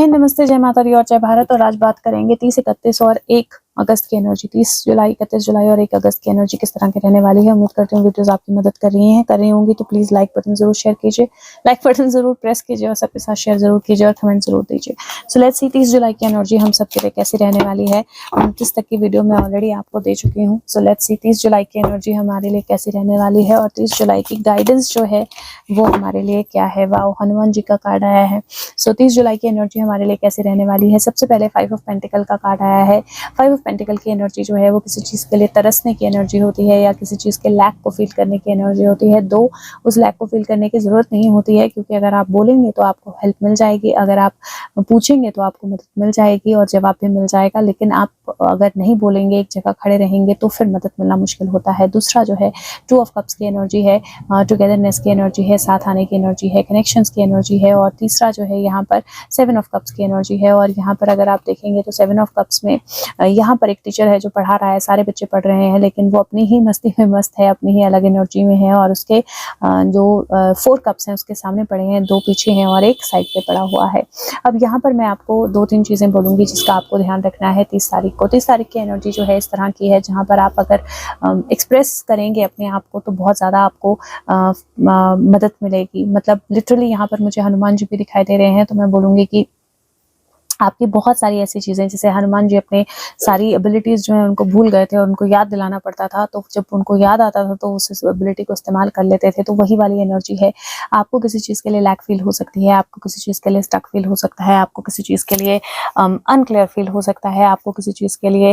हिंद, नमस्ते, जय माता दी और जय भारत। और आज बात करेंगे 30, 31 और 1 अगस्त की एनर्जी। 30 जुलाई, 31 जुलाई और 1 अगस्त की एनर्जी किस तरह की रहने वाली है। उम्मीद करती हूँ वीडियोस आपकी मदद कर रही होंगी तो प्लीज लाइक बटन जरूर शेयर कीजिए, लाइक बटन जरूर प्रेस कीजिए और सबके साथ शेयर जरूर कीजिए और कमेंट जरूर दीजिए। सो लेट्स सी 30 जुलाई की एनर्जी हम सबके लिए कैसी रहने वाली है। 29 तक की वीडियो मैं ऑलरेडी आपको दे चुकी हूँ। सो लेट्स सी 30 जुलाई की एनर्जी हमारे लिए कैसी रहने वाली है और 30 जुलाई की गाइडेंस जो है वो हमारे लिए क्या है। वाह, हनुमान जी का कार्ड आया है। सो 30 जुलाई की एनर्जी हमारे लिए कैसे रहने वाली है। सबसे पहले 5 ऑफ पेंटिकल का कार्ड आया है। 5 ऑफ पेंटिकल की एनर्जी जो है वो किसी चीज़ के लिए तरसने की एनर्जी होती है या किसी चीज़ के लैक को फील करने की एनर्जी होती है। दो, उस लैक को फील करने की ज़रूरत नहीं होती है क्योंकि अगर आप बोलेंगे तो आपको हेल्प मिल जाएगी, अगर आप पूछेंगे तो आपको मदद मिल जाएगी और जवाब भी मिल जाएगा। लेकिन आप अगर नहीं बोलेंगे, एक जगह खड़े रहेंगे तो फिर मदद मिलना मुश्किल होता है। दूसरा जो है 2 ऑफ कप्स की एनर्जी है, टुगेदरनेस की एनर्जी है, साथ आने की एनर्जी है, कनेक्शंस की एनर्जी है। और तीसरा जो है यहाँ पर 7 ऑफ कप्स की एनर्जी है। और यहाँ पर अगर आप देखेंगे तो 7 ऑफ कप्स में यहाँ पर एक टीचर है जो पढ़ा रहा है, सारे बच्चे पढ़ रहे हैं लेकिन वो अपनी ही मस्ती में मस्त है, अपनी ही अलग एनर्जी में है। और उसके जो 4 कप्स हैं उसके सामने पड़े हैं, 2 पीछे हैं और 1 साइड पे पड़ा हुआ है। अब यहाँ पर मैं आपको 2-3 चीज़ें बोलूँगी जिसका आपको ध्यान रखना है 30 तारीख को। 30 तारीख की एनर्जी जो है इस तरह की है जहाँ पर आप अगर एक्सप्रेस करेंगे अपने आप को तो बहुत ज़्यादा आपको मदद मिलेगी। मतलब लिटरली यहाँ पर मुझे हनुमान जी भी दिखाई दे रहे हैं तो मैं बोलूँगी कि आपकी बहुत सारी ऐसी चीज़ें, जैसे हनुमान जी अपने सारी एबिलिटीज़ जो हैं उनको भूल गए थे और उनको याद दिलाना पड़ता था, तो जब उनको याद आता था तो उस एबिलिटी को इस्तेमाल कर लेते थे। तो वही वाली एनर्जी है। आपको किसी चीज़ के लिए लैक फील हो सकती है, आपको किसी चीज़ के लिए स्टक फील हो सकता है, आपको किसी चीज़ के लिए अनक्लियर फील हो सकता है, आपको किसी चीज़ के लिए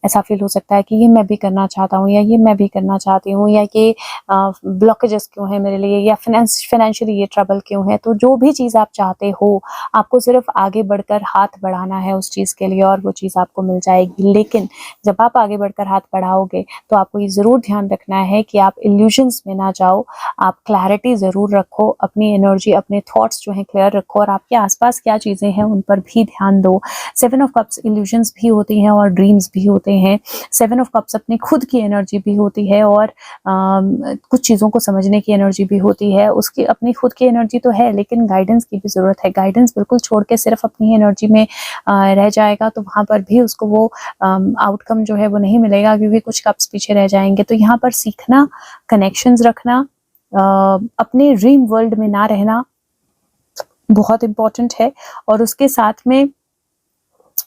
ऐसा फील हो सकता है कि ये मैं भी करना चाहता हूँ या ये मैं भी करना चाहती हूँ या ये ब्लॉकेजेस क्यों है मेरे लिए या फाइनेंशियली ये ट्रबल क्यों है। तो जो भी चीज़ आप चाहते हो, आपको सिर्फ आगे बढ़कर हाथ बढ़ाना है उस चीज़ के लिए और वो चीज़ आपको मिल जाएगी। लेकिन जब आप आगे बढ़कर हाथ बढ़ाओगे तो आपको ये ज़रूर ध्यान रखना है कि आप इल्यूजन्स में ना जाओ, आप क्लैरिटी ज़रूर रखो, अपनी एनर्जी, अपने थॉट्स जो हैं क्लियर रखो और आपके आसपास क्या चीज़ें हैं उन पर भी ध्यान दो। 7 ऑफ कप्स इल्यूजन्स भी होती हैं और ड्रीम्स भी होते हैं। 7 ऑफ कप्स अपनी खुद की एनर्जी भी होती है और कुछ चीज़ों को समझने की एनर्जी भी होती है। उसकी अपनी खुद की एनर्जी तो है लेकिन गाइडेंस की भी ज़रूरत है। गाइडेंस बिल्कुल छोड़ के सिर्फ अपनी एनर्जी में रह जाएगा तो वहाँ पर भी उसको वो आउटकम जो है वो नहीं मिलेगा क्योंकि कुछ कप्स पीछे रह जाएंगे। तो यहाँ पर सीखना, कनेक्शंस रखना, अपने ड्रीम वर्ल्ड में ना रहना बहुत इम्पोर्टेंट है। और उसके साथ में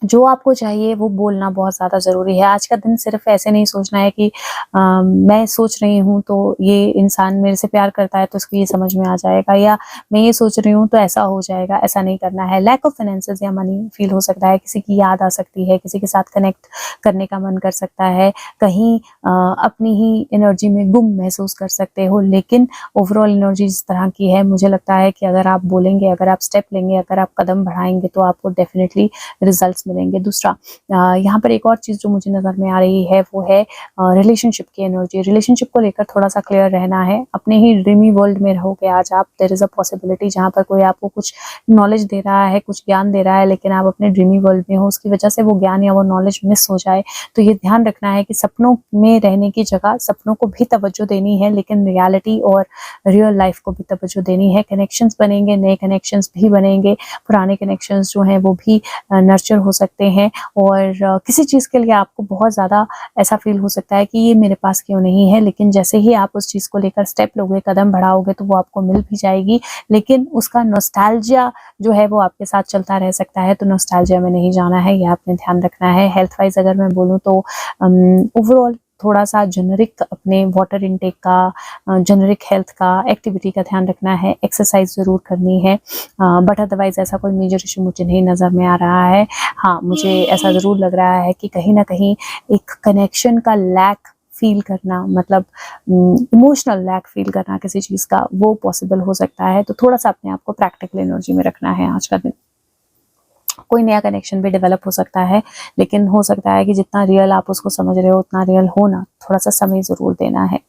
जो आपको चाहिए वो बोलना बहुत ज़्यादा ज़रूरी है। आज का दिन सिर्फ ऐसे नहीं सोचना है कि मैं सोच रही हूँ तो ये इंसान मेरे से प्यार करता है तो उसको ये समझ में आ जाएगा या मैं ये सोच रही हूँ तो ऐसा हो जाएगा, ऐसा नहीं करना है। लैक ऑफ फाइनेंसेस या मनी फील हो सकता है, किसी की याद आ सकती है, किसी के साथ कनेक्ट करने का मन कर सकता है, कहीं अपनी ही एनर्जी में गुम महसूस कर सकते हो। लेकिन ओवरऑल एनर्जी जिस तरह की है मुझे लगता है कि अगर आप बोलेंगे, अगर आप स्टेप लेंगे, अगर आप कदम बढ़ाएंगे तो आपको डेफिनेटली रिजल्ट्स मिलेंगे। दूसरा, यहाँ पर एक और चीज़ जो मुझे नज़र में आ रही है वो है रिलेशनशिप की एनर्जी। रिलेशनशिप को लेकर थोड़ा सा क्लियर रहना है। अपने ही ड्रीमी वर्ल्ड में रहोगे आज आप, देयर इज़ अ पॉसिबिलिटी जहाँ पर कोई आपको कुछ नॉलेज दे रहा है, कुछ ज्ञान दे रहा है लेकिन आप अपने ड्रीमी वर्ल्ड में हो, उसकी वजह से वो ज्ञान या वो नॉलेज मिस हो जाए। तो ये ध्यान रखना है कि सपनों में रहने की जगह सपनों को भी तवज्जो देनी है लेकिन रियलिटी और रियल लाइफ को भी तवज्जो देनी है। कनेक्शंस बनेंगे, नए कनेक्शंस भी बनेंगे, पुराने कनेक्शंस जो हैं वो भी नर्चर हो सकते हैं। और किसी चीज़ के लिए आपको बहुत ज़्यादा ऐसा फील हो सकता है कि ये मेरे पास क्यों नहीं है, लेकिन जैसे ही आप उस चीज़ को लेकर स्टेप लोगे, कदम बढ़ाओगे तो वो आपको मिल भी जाएगी। लेकिन उसका नॉस्टैल्जिया जो है वो आपके साथ चलता रह सकता है, तो नॉस्टैल्जिया में नहीं जाना है, ये आपने ध्यान रखना है। हेल्थ वाइज अगर मैं बोलूँ तो ओवरऑल थोड़ा सा जेनरिक अपने वाटर इनटेक का, जेनरिक हेल्थ का, एक्टिविटी का ध्यान रखना है, एक्सरसाइज ज़रूर करनी है। बट अदरवाइज़ ऐसा कोई मेजर इशू मुझे नहीं नज़र में आ रहा है। हाँ, मुझे ऐसा ज़रूर लग रहा है कि कहीं ना कहीं एक कनेक्शन का लैक फील करना, मतलब इमोशनल लैक फील करना किसी चीज़ का, वो पॉसिबल हो सकता है। तो थोड़ा सा अपने आप को प्रैक्टिकल एनर्जी में रखना है आज का दिन। कोई नया कनेक्शन भी डेवलप हो सकता है लेकिन हो सकता है कि जितना रियल आप उसको समझ रहे हो उतना रियल हो ना। थोड़ा सा समय ज़रूर देना है।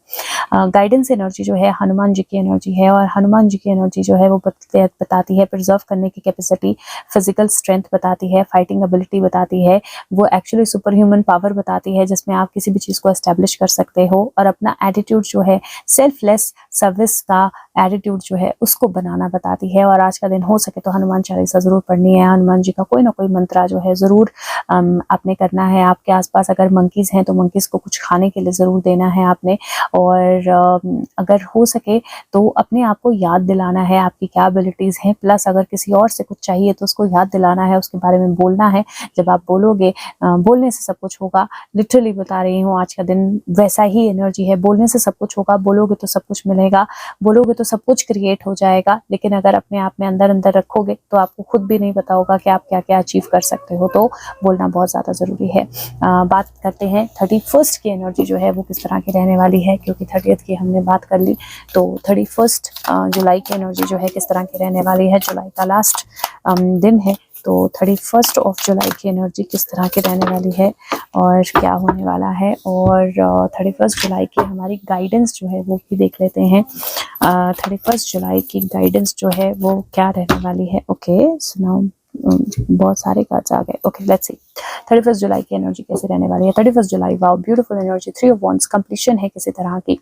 गाइडेंस एनर्जी जो है हनुमान जी की एनर्जी है, और हनुमान जी की एनर्जी जो है वो बताती है प्रिजर्व करने की कैपेसिटी, फिजिकल स्ट्रेंथ बताती है, फाइटिंग एबिलिटी बताती है, वो एक्चुअली सुपर ह्यूमन पावर बताती है जिसमें आप किसी भी चीज़ को एस्टेब्लिश कर सकते हो, और अपना एटीट्यूड जो है सेल्फलेस सर्विस का एटीट्यूड जो है उसको बनाना बताती है। और आज का दिन हो सके तो हनुमान चालीसा ज़रूर पढ़नी है, हनुमान जी का कोई ना कोई मंत्रा जो है ज़रूर आपने करना है। आपके आसपास अगर मंकीज़ हैं तो मंकीज़ को कुछ खाने के लिए ज़रूर देना है आपने, और अगर हो सके तो अपने आप को याद दिलाना है आपकी क्या एबिलिटीज़ हैं, प्लस अगर किसी और से कुछ चाहिए तो उसको याद दिलाना है, उसके बारे में बोलना है। जब आप बोलोगे, बोलने से सब कुछ होगा, लिटरली बता रही हूँ, आज का दिन वैसा ही एनर्जी है। बोलने से सब कुछ होगा, बोलोगे तो सब कुछ मिलेगा, बोलोगे तो सब कुछ क्रिएट हो जाएगा, लेकिन अगर अपने आप में अंदर अंदर रखोगे तो आपको खुद भी नहीं पता होगा कि आप क्या क्या अचीव कर सकते हो। तो बोलना बहुत ज़्यादा ज़रूरी है। बात करते हैं 31st की एनर्जी जो है वो किस तरह की रहने वाली है, क्योंकि 30th की हमने बात कर ली, तो 31st जुलाई की एनर्जी जो है किस तरह की रहने वाली है। जुलाई का लास्ट दिन है, तो 31st ऑफ जुलाई की एनर्जी किस तरह की रहने वाली है और क्या होने वाला है, और 31st जुलाई की हमारी गाइडेंस जो है वो भी देख लेते हैं। 31st जुलाई की गाइडेंस जो है वो क्या रहने वाली है। ओके, सुनाओ, बहुत सारे कार्ड्स आ गए। ओके, लेट्स सी 31st जुलाई की एनर्जी कैसे रहने वाली है। 31st July, wow, beautiful energy, 3 of wands, completion है किसी तरह की,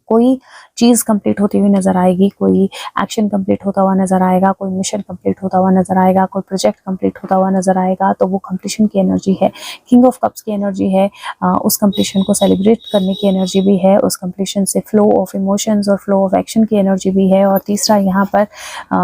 कोई चीज़ कंप्लीट होती हुई नजर आएगी, कोई एक्शन कंप्लीट होता हुआ नजर आएगा, कोई मिशन कंप्लीट होता हुआ नजर आएगा, कोई प्रोजेक्ट कंप्लीट होता हुआ नजर आएगा, तो वो कंप्लीशन की एनर्जी है। किंग ऑफ कप्स की एनर्जी है, उस कंप्लीशन को सेलिब्रेट करने की एनर्जी भी है, उस कंप्लीशन से फ्लो ऑफ इमोशंस और फ्लो ऑफ एक्शन की एनर्जी भी है। और तीसरा यहाँ पर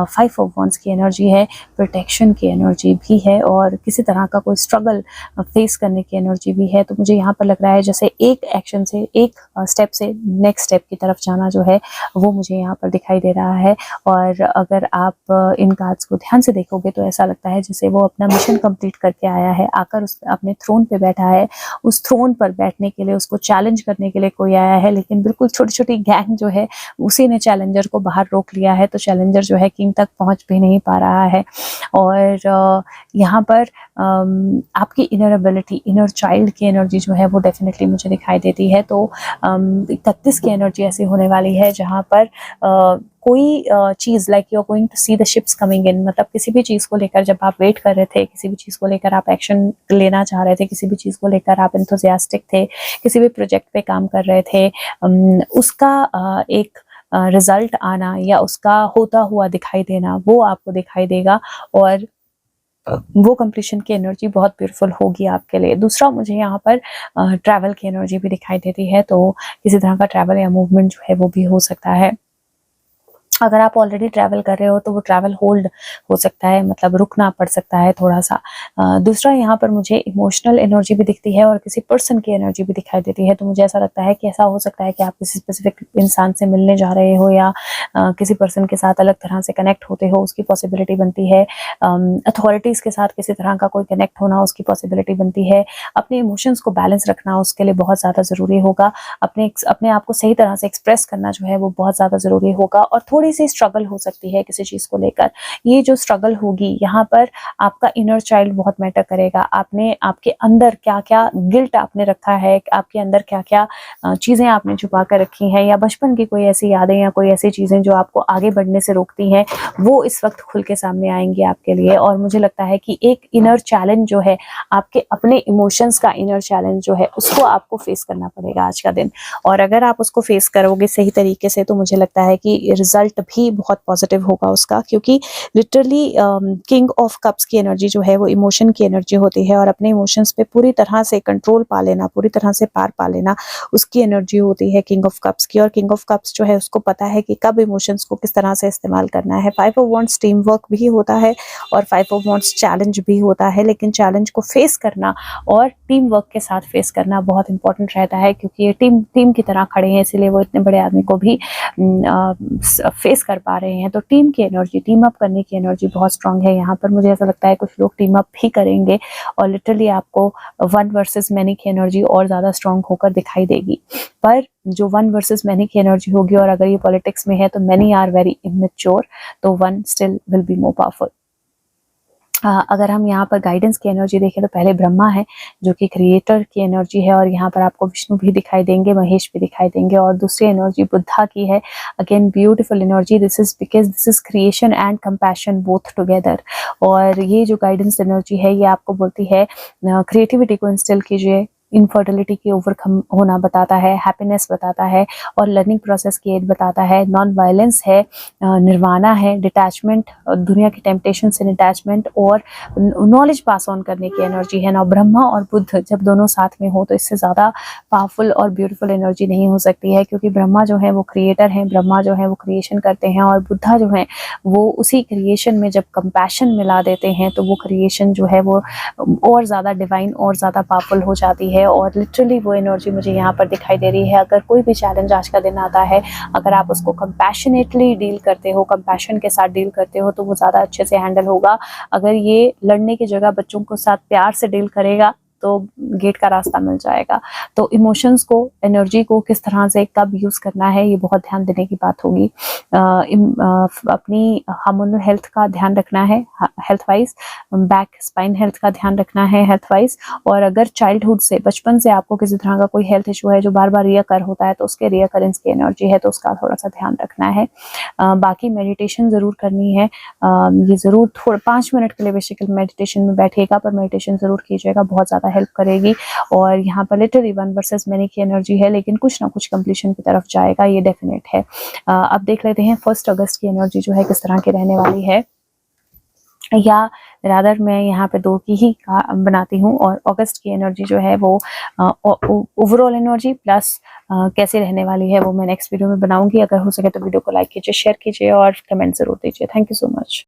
5 ऑफ वॉन्ड्स की एनर्जी है, प्रोटेक्शन की एनर्जी भी है, और किसी तरह का कोई स्ट्रगल फेस करने की एनर्जी भी है। तो मुझे यहाँ पर लग रहा है जैसे एक एक्शन से, एक स्टेप से नेक्स्ट स्टेप की तरफ जाना जो है वो मुझे यहाँ पर दिखाई दे रहा है। और अगर आप इन कार्ड्स को ध्यान से देखोगे तो ऐसा लगता है जैसे वो अपना मिशन कंप्लीट करके आया है, आकर उस अपने थ्रोन पे बैठा है, उस थ्रोन पर बैठने के लिए उसको चैलेंज करने के लिए कोई आया है, लेकिन बिल्कुल छोटी छोटी गैंग जो है उसी ने चैलेंजर को बाहर रोक लिया है, तो चैलेंजर जो है किंग तक पहुंच भी नहीं पा रहा है। और यहाँ पर आपकी इनर एबिलिटी, इनर चाइल्ड की एनर्जी जो है वो डेफिनेटली मुझे दिखाई देती है। तो 31 की एनर्जी ऐसी होने वाली है जहाँ पर कोई चीज़ like you are going to see the ships coming in, मतलब किसी भी चीज़ को लेकर जब आप वेट कर रहे थे, किसी भी चीज़ को लेकर आप एक्शन लेना चाह रहे थे, किसी भी चीज़ को लेकर आप एंथुसियास्टिक थे, किसी भी प्रोजेक्ट पे काम कर रहे थे, उसका एक रिजल्ट आना या उसका होता हुआ दिखाई देना वो आपको दिखाई देगा, और वो कंप्लीशन की एनर्जी बहुत ब्यूटीफुल होगी आपके लिए। दूसरा मुझे यहाँ पर ट्रैवल की एनर्जी भी दिखाई देती है, तो किसी तरह का ट्रैवल या मूवमेंट जो है वो भी हो सकता है। अगर आप ऑलरेडी ट्रैवल कर रहे हो तो वो ट्रैवल होल्ड हो सकता है, मतलब रुकना पड़ सकता है थोड़ा सा। दूसरा यहाँ पर मुझे इमोशनल एनर्जी भी दिखती है और किसी पर्सन की एनर्जी भी दिखाई देती है, तो मुझे ऐसा लगता है कि ऐसा हो सकता है कि आप किसी स्पेसिफिक इंसान से मिलने जा रहे हो या किसी पर्सन के साथ अलग तरह से कनेक्ट होते हो, उसकी पॉसिबिलिटी बनती है। अथॉरिटीज़ के साथ किसी तरह का कोई कनेक्ट होना, उसकी पॉसिबिलिटी बनती है। अपने इमोशंस को बैलेंस रखना उसके लिए बहुत ज़्यादा ज़रूरी होगा। अपने आप को सही तरह से एक्सप्रेस करना जो है वो बहुत ज़्यादा ज़रूरी होगा, और थोड़ी सी स्ट्रगल हो सकती है किसी चीज़ को लेकर। ये जो स्ट्रगल होगी यहाँ पर आपका इनर चाइल्ड बहुत मैटर करेगा। आपने आपके अंदर क्या क्या गिल्ट आपने रखा है, आपके अंदर क्या क्या चीज़ें आपने छुपा कर रखी हैं, या बचपन की कोई ऐसी यादें या कोई ऐसी चीज़ें जो आपको आगे बढ़ने से रोकती हैं, वो इस वक्त खुल के सामने आएंगी आपके लिए। और मुझे लगता है कि एक इनर चैलेंज जो है, आपके अपने इमोशंस का इनर चैलेंज जो है, उसको आपको फेस करना पड़ेगा आज का दिन। और अगर आप उसको फेस करोगे सही तरीके से तो मुझे लगता है कि रिजल्ट भी बहुत पॉजिटिव होगा उसका, क्योंकि लिटरली किंग ऑफ कप्स की एनर्जी जो है वो इमोशन की एनर्जी होती है, और अपने इमोशंस पे पूरी तरह से कंट्रोल पा लेना, पूरी तरह से पार पा लेना, उसकी एनर्जी होती है किंग ऑफ कप्स की। और किंग ऑफ कप्स जो है उसको पता है कि कब इमोशंस को किस तरह से इस्तेमाल करना है। 5 ऑफ वॉन्ड्स टीम वर्क भी होता है और 5 ऑफ वॉन्ड्स चैलेंज भी होता है, लेकिन चैलेंज को फेस करना और टीम वर्क के साथ फेस करना बहुत इंपॉर्टेंट रहता है, क्योंकि ये टीम की तरह खड़े हैं, इसलिए वो इतने बड़े आदमी को भी फेस कर पा रहे हैं। तो टीम की एनर्जी, टीम अप करने की एनर्जी बहुत स्ट्रांग है यहाँ पर। मुझे ऐसा लगता है कुछ लोग टीम अप भी करेंगे, और लिटरली आपको 1 वर्सेस मैनी की एनर्जी और ज़्यादा स्ट्रांग होकर दिखाई देगी। पर जो 1 वर्सेस मैनी की एनर्जी होगी, और अगर ये पॉलिटिक्स में है तो मैनी आर वेरी इमेच्योर, तो 1 still will be more powerful. अगर हम यहाँ पर गाइडेंस की एनर्जी देखें तो पहले ब्रह्मा है जो कि क्रिएटर की एनर्जी है, और यहाँ पर आपको विष्णु भी दिखाई देंगे, महेश भी दिखाई देंगे, और दूसरी एनर्जी बुद्धा की है। Again beautiful energy, this is because this is creation and compassion both together. और ये जो गाइडेंस एनर्जी है ये आपको बोलती है क्रिएटिविटी को इंस्टिल कीजिए, इनफर्टिलिटी की ओवरकम होना बताता है, हैप्पीनेस बताता है, और लर्निंग प्रोसेस की एड बताता है, नॉन वायलेंस है, निर्वाणा है, डिटैचमेंट, दुनिया की टेम्पटेशन से डिटैचमेंट, और नॉलेज पास ऑन करने की एनर्जी है। ना ब्रह्मा और बुद्ध जब दोनों साथ में हो तो इससे ज़्यादा पावरफुल और ब्यूटीफुल एनर्जी नहीं हो सकती है, क्योंकि ब्रह्मा जो है वो क्रिएटर हैं, ब्रह्मा जो है वो क्रिएशन करते हैं, और बुद्धा जो है वो उसी क्रिएशन में जब कंपैशन मिला देते हैं तो वो क्रिएशन जो है वो और ज़्यादा डिवाइन और ज़्यादा पावरफुल हो जाती है। और लिटरली वो एनर्जी मुझे यहाँ पर दिखाई दे रही है। अगर कोई भी चैलेंज आज का दिन आता है, अगर आप उसको कंपैशनेटली डील करते हो, कंपैशन के साथ डील करते हो, तो वो ज़्यादा अच्छे से हैंडल होगा। अगर ये लड़ने की जगह बच्चों के साथ प्यार से डील करेगा तो गेट का रास्ता मिल जाएगा। तो इमोशंस को, एनर्जी को किस तरह से कब यूज़ करना है ये बहुत ध्यान देने की बात होगी। अपनी हार्मोनल हेल्थ का ध्यान रखना है, health wise, back spine health का ध्यान रखना है हेल्थ वाइज। और अगर चाइल्डहुड से, बचपन से आपको किसी तरह का कोई हेल्थ इशू है जो बार बार रियकर होता है तो उसके रियकरेंस की एनर्जी है तो उसका थोड़ा सा ध्यान रखना है। बाकी मेडिटेशन ज़रूर करनी है, ये ज़रूर थोड़ा 5 मिनट के लिए बेसिकली मेडिटेशन में बैठिएगा, पर मेडिटेशन ज़रूर कीजिएगा, बहुत ज़्यादा हेल्प करेगी। और यहाँ पर लिटरली 1 वर्सेस मैनी की एनर्जी है, लेकिन कुछ ना कुछ कंप्लीशन की तरफ जाएगा, ये डेफिनेट है। अब देख लेते हैं 1 अगस्त की एनर्जी जो है किस तरह की रहने वाली है, या रादर मैं यहाँ पे 2 की ही बनाती हूँ। और अगस्त की एनर्जी जो है वो ओवरऑल एनर्जी प्लस कैसे रहने वाली है वो मैं नेक्स्ट वीडियो में बनाऊंगी। अगर हो सके तो वीडियो को लाइक कीजिए, शेयर कीजिए और कमेंट ज़रूर दीजिए। Thank you so much.